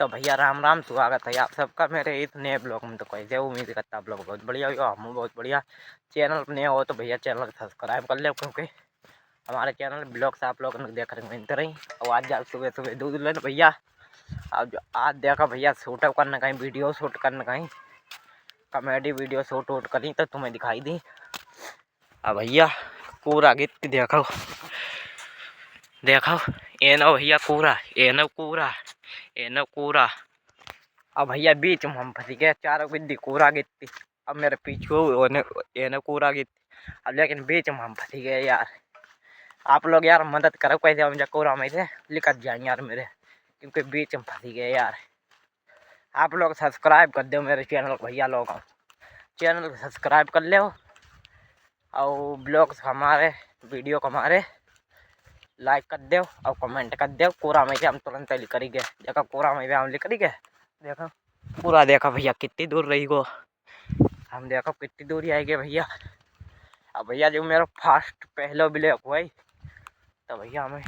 तो भैया राम राम, स्वागत है आप सबका मेरे इस नए ब्लॉग में। तो कैसे उम्मीद करता आप लोग बहुत बढ़िया हो, हम बहुत बढ़िया। चैनल नए हो तो भैया चैनल को सब्सक्राइब कर ले, क्योंकि हमारे चैनल ब्लॉग्स आप लोग देख रहे मिलते रही। और आज सुबह सुबह दूध लेना भैया। अब आज देखा भैया शूट करना कहीं, वीडियो शूट करना कहीं, कॉमेडी वीडियो शूट वूट करी तो तुम्हें दिखाई दी। अब भैया पूरा गीत देखो देखो, एनो भैया कूरा, एनो कूरा, एनो कूरा। अब भैया बीच में हम फंसी गए, चारों गिद्दी कूरा गिद्दी। अब मेरे पीछे एनो कूरा गिद्दी। अब लेकिन बीच में हम फंसी गए यार। आप लोग यार मदद करो, कैसे हम कोरा में से लिखत जाए यार मेरे, क्योंकि बीच में फंसी गए यार। आप लोग सब्सक्राइब कर दो मेरे चैनल को भैया, लोग चैनल को सब्सक्राइब कर ले और ब्लॉग्स हमारे वीडियो को हमारे लाइक कर दो और कमेंट कर दो। कोरा में से हम तुरंत लिख करी गए, देखो कोरा में हम लिख करी गए। देखो पूरा देखो भैया कितनी दूर रही गो, हम देखो कितनी दूर आएगी भैया। अब भैया जो मेरा फास्ट पहलो ब्लॉग हुआ तो भैया हमें